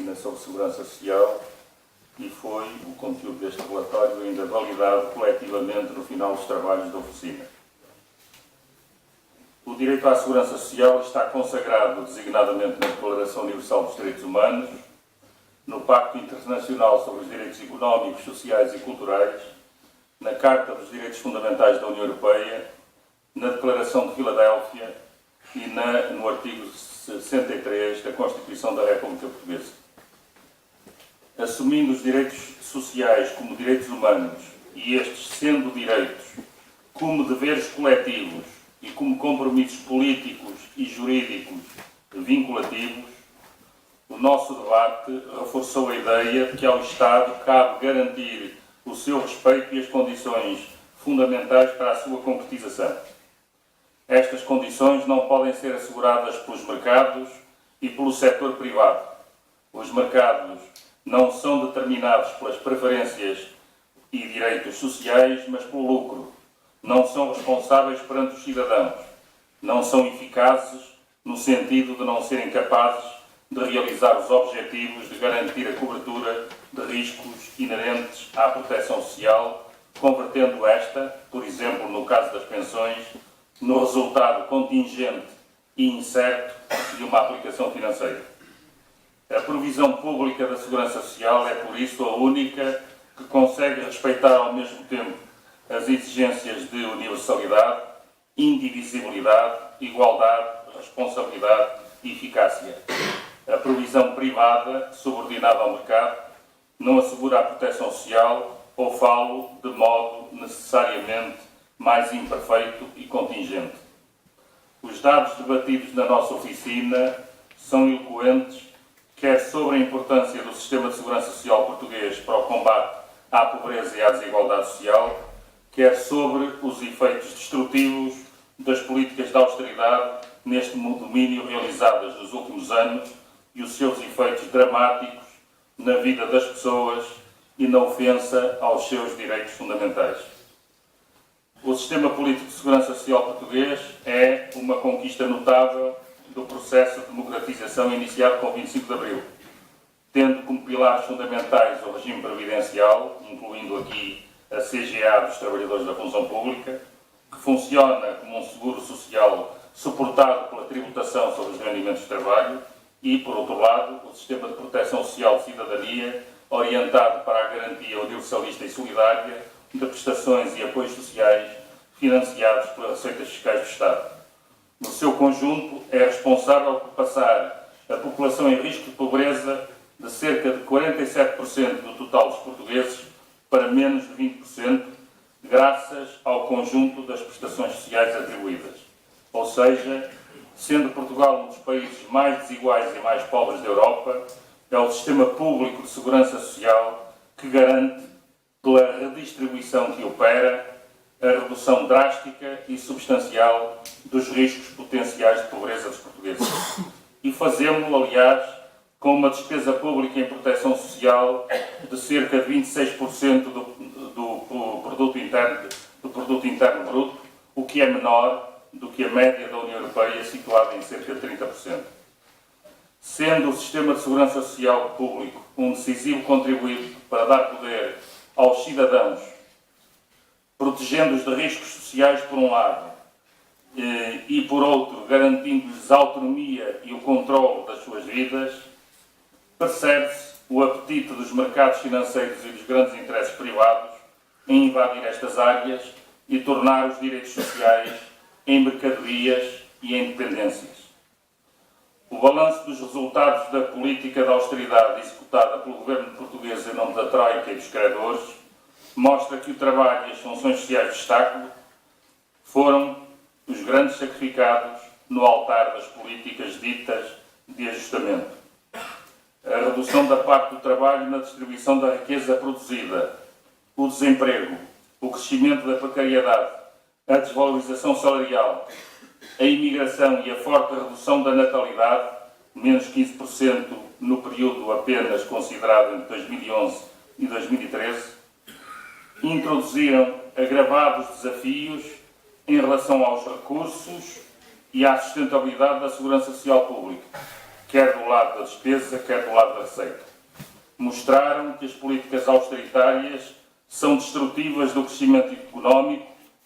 oficina sobre segurança social e foi o conteúdo deste relatório ainda validado coletivamente no final dos trabalhos da oficina. O direito à segurança social está consagrado designadamente na Declaração Universal dos Direitos Humanos, no Pacto Internacional sobre os Direitos Económicos, Sociais e Culturais, na Carta dos Direitos Fundamentais da União Europeia, na Declaração de Filadélfia e no artigo 63 da Constituição da República Portuguesa. Assumindo os direitos sociais como direitos humanos e estes sendo direitos como deveres coletivos e como compromissos políticos e jurídicos vinculativos, o nosso debate reforçou a ideia de que ao Estado cabe garantir o seu respeito e as condições fundamentais para a sua concretização. Estas condições não podem ser asseguradas pelos mercados e pelo setor privado. Os mercados não são determinados pelas preferências e direitos sociais, mas pelo lucro. Não são responsáveis perante os cidadãos. Não são eficazes no sentido de não serem capazes de realizar os objetivos de garantir a cobertura de riscos inerentes à proteção social, convertendo esta, por exemplo, no caso das pensões, no resultado contingente e incerto de uma aplicação financeira. A provisão pública da segurança social é, por isso, a única que consegue respeitar ao mesmo tempo as exigências de universalidade, indivisibilidade, igualdade, responsabilidade e eficácia. A provisão privada, subordinada ao mercado, não assegura a proteção social ou falo de modo necessariamente mais imperfeito e contingente. Os dados debatidos na nossa oficina são eloquentes, quer sobre a importância do sistema de segurança social português para o combate à pobreza e à desigualdade social, quer sobre os efeitos destrutivos das políticas de austeridade neste domínio realizadas nos últimos anos e os seus efeitos dramáticos na vida das pessoas e na ofensa aos seus direitos fundamentais. O sistema político de segurança social português é uma conquista notável do processo de democratização iniciado com o 25 de Abril, tendo como pilares fundamentais o regime previdencial, incluindo aqui a CGA dos Trabalhadores da Função Pública, que funciona como um seguro social suportado pela tributação sobre os rendimentos de trabalho, e, por outro lado, o sistema de proteção social de cidadania, orientado para a garantia universalista e solidária de prestações e apoios sociais financiados pelas receitas fiscais do Estado. No seu conjunto, é responsável por passar a população em risco de pobreza de cerca de 47% do total dos portugueses para menos de 20%, graças ao conjunto das prestações sociais atribuídas. Ou seja, sendo Portugal um dos países mais desiguais e mais pobres da Europa, é o sistema público de segurança social que garante, pela redistribuição que opera, a redução drástica e substancial dos riscos potenciais de pobreza dos portugueses. E fazemos-lo, aliás, com uma despesa pública em proteção social de cerca de 26% do produto interno bruto, o que é menor do que a média da União Europeia, situada em cerca de 30%. Sendo o sistema de segurança social público um decisivo contributo para dar poder aos cidadãos, protegendo-os de riscos sociais por um lado e por outro garantindo-lhes a autonomia e o controle das suas vidas, percebe-se o apetite dos mercados financeiros e dos grandes interesses privados em invadir estas áreas e tornar os direitos sociais em mercadorias e em dependências. O balanço dos resultados da política de austeridade executada pelo governo português em nome da Troika e dos credores mostra que o trabalho e as funções sociais de Estado foram os grandes sacrificados no altar das políticas ditas de ajustamento. A redução da parte do trabalho na distribuição da riqueza produzida, o desemprego, o crescimento da precariedade, a desvalorização salarial, a imigração e a forte redução da natalidade, menos 15% no período apenas considerado entre 2011 e 2013, introduziram agravados desafios em relação aos recursos e à sustentabilidade da segurança social pública, quer do lado da despesa, quer do lado da receita. Mostraram que as políticas austeritárias são destrutivas do crescimento económico,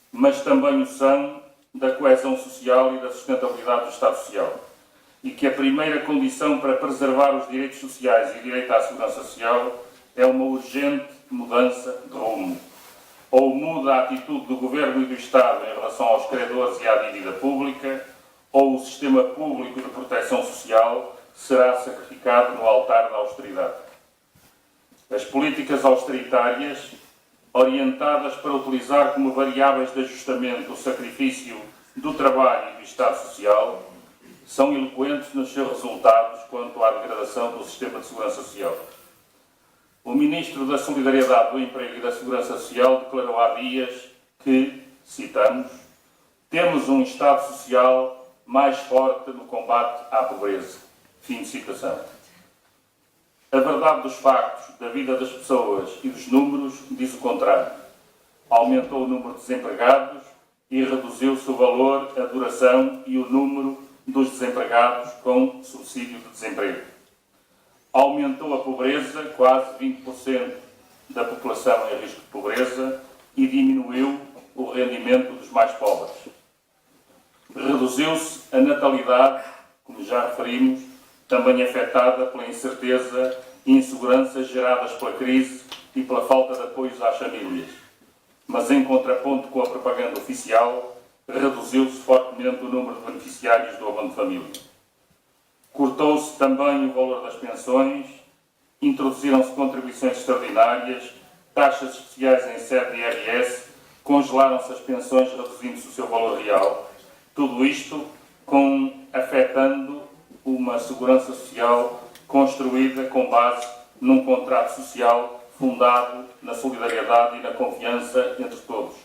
mas também o são da coesão social e da sustentabilidade do Estado Social. E que a primeira condição para preservar os direitos sociais e o direito à segurança social é uma urgente mudança de rumo. Ou muda a atitude do Governo e do Estado em relação aos credores e à dívida pública, ou o sistema público de proteção social será sacrificado no altar da austeridade. As políticas austeritárias, orientadas para utilizar como variáveis de ajustamento o sacrifício do trabalho e do Estado Social, são eloquentes nos seus resultados quanto à degradação do sistema de segurança social. O Ministro da Solidariedade, do Emprego e da Segurança Social declarou há dias que, citamos, temos um Estado Social mais forte no combate à pobreza. Fim de citação. A verdade dos factos, da vida das pessoas e dos números diz o contrário. Aumentou o número de desempregados e reduziu-se o valor, a duração e o número dos desempregados com subsídio de desemprego. Aumentou a pobreza, quase 20% da população em risco de pobreza, e diminuiu o rendimento dos mais pobres. Reduziu-se a natalidade, como já referimos, também afetada pela incerteza e insegurança geradas pela crise e pela falta de apoios às famílias. Mas, em contraponto com a propaganda oficial, reduziu-se fortemente o número de beneficiários do abono de família. Cortou-se também o valor das pensões, introduziram-se contribuições extraordinárias, taxas especiais em sede de IRS, congelaram-se as pensões reduzindo-se o seu valor real. Tudo isto afetando uma segurança social construída com base num contrato social fundado na solidariedade e na confiança entre todos.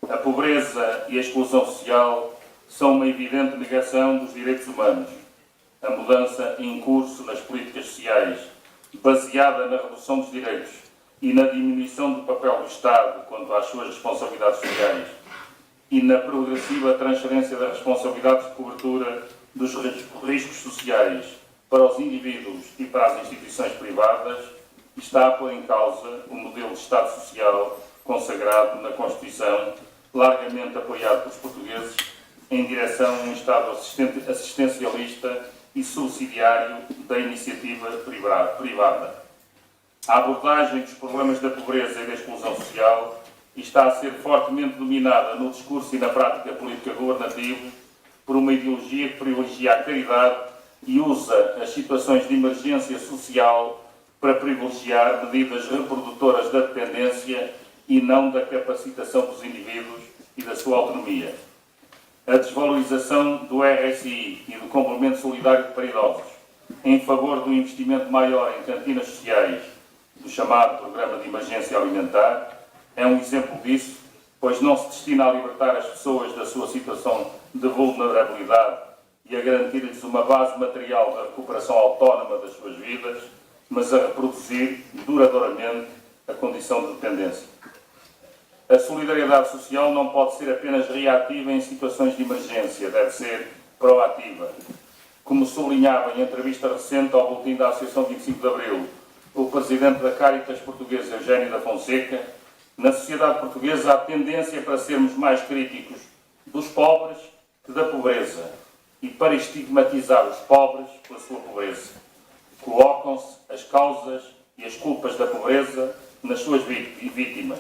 A pobreza e a exclusão social são uma evidente negação dos direitos humanos. A mudança em curso nas políticas sociais, baseada na redução dos direitos e na diminuição do papel do Estado quanto às suas responsabilidades sociais e na progressiva transferência da responsabilidade de cobertura dos riscos sociais para os indivíduos e para as instituições privadas, está a pôr em causa o modelo de Estado Social consagrado na Constituição, largamente apoiado pelos portugueses, em direção a um Estado assistencialista e subsidiário da iniciativa privada. A abordagem dos problemas da pobreza e da exclusão social está a ser fortemente dominada no discurso e na prática política governativa por uma ideologia que privilegia a caridade e usa as situações de emergência social para privilegiar medidas reprodutoras da dependência e não da capacitação dos indivíduos e da sua autonomia. A desvalorização do RSI e do complemento solidário para idosos em favor do investimento maior em cantinas sociais do chamado Programa de Emergência Alimentar é um exemplo disso, pois não se destina a libertar as pessoas da sua situação de vulnerabilidade e a garantir-lhes uma base material da recuperação autónoma das suas vidas, mas a reproduzir duradouramente a condição de dependência. A solidariedade social não pode ser apenas reativa em situações de emergência, deve ser proativa. Como sublinhava em entrevista recente ao boletim da Associação 25 de Abril, o presidente da Caritas portuguesa, Eugénio da Fonseca, na sociedade portuguesa há tendência para sermos mais críticos dos pobres que da pobreza e para estigmatizar os pobres pela sua pobreza. Colocam-se as causas e as culpas da pobreza nas suas vítimas.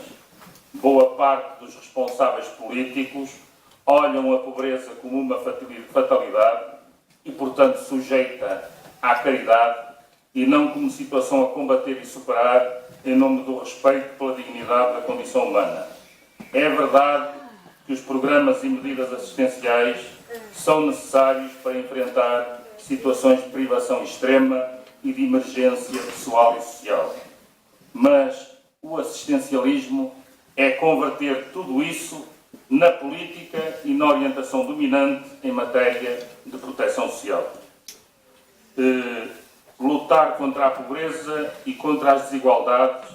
Boa parte dos responsáveis políticos olham a pobreza como uma fatalidade e, portanto, sujeita à caridade e não como situação a combater e superar em nome do respeito pela dignidade da condição humana. É verdade que os programas e medidas assistenciais são necessários para enfrentar situações de privação extrema e de emergência pessoal e social. Mas o assistencialismo é converter tudo isso na política e na orientação dominante em matéria de proteção social. Lutar contra a pobreza e contra as desigualdades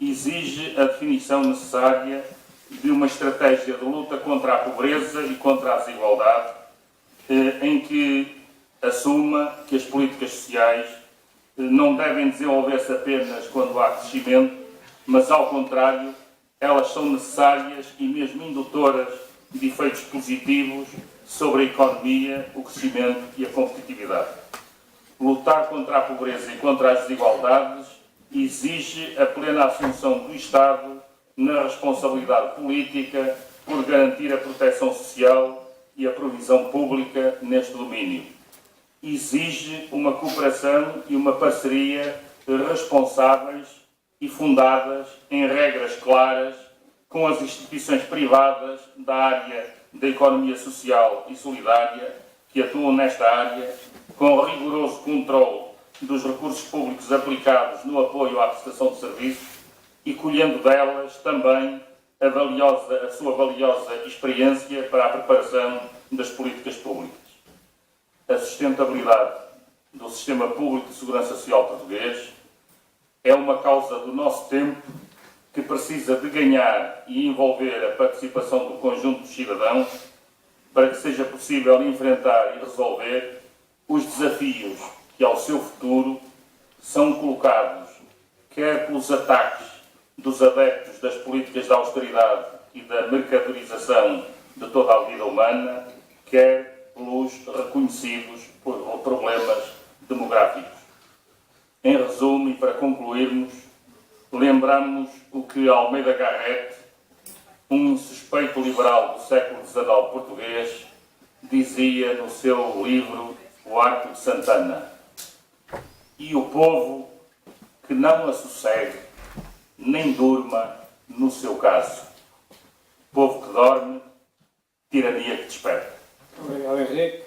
exige a definição necessária de uma estratégia de luta contra a pobreza e contra a desigualdade, em que assuma que as políticas sociais não devem desenvolver-se apenas quando há crescimento, mas, ao contrário, elas são necessárias e mesmo indutoras de efeitos positivos sobre a economia, o crescimento e a competitividade. Lutar contra a pobreza e contra as desigualdades exige a plena assunção do Estado na responsabilidade política por garantir a proteção social e a provisão pública neste domínio. Exige uma cooperação e uma parceria responsáveis e fundadas em regras claras com as instituições privadas da área da economia social e solidária que atuam nesta área, com rigoroso controle dos recursos públicos aplicados no apoio à prestação de serviços e colhendo delas também a sua valiosa experiência para a preparação das políticas públicas. A sustentabilidade do sistema público de segurança social português é uma causa do nosso tempo que precisa de ganhar e envolver a participação do conjunto dos cidadãos para que seja possível enfrentar e resolver os desafios que ao seu futuro são colocados quer pelos ataques dos adeptos das políticas de austeridade e da mercadorização de toda a vida humana, quer pelos reconhecidos problemas demográficos. Em resumo, e para concluirmos, lembramos o que Almeida Garrett, um suspeito liberal do século XIX português, dizia no seu livro O Arco de Santana: e o povo que não assossegue, nem durma no seu caso. Povo que dorme, tirania que desperta. Obrigado, Henrique.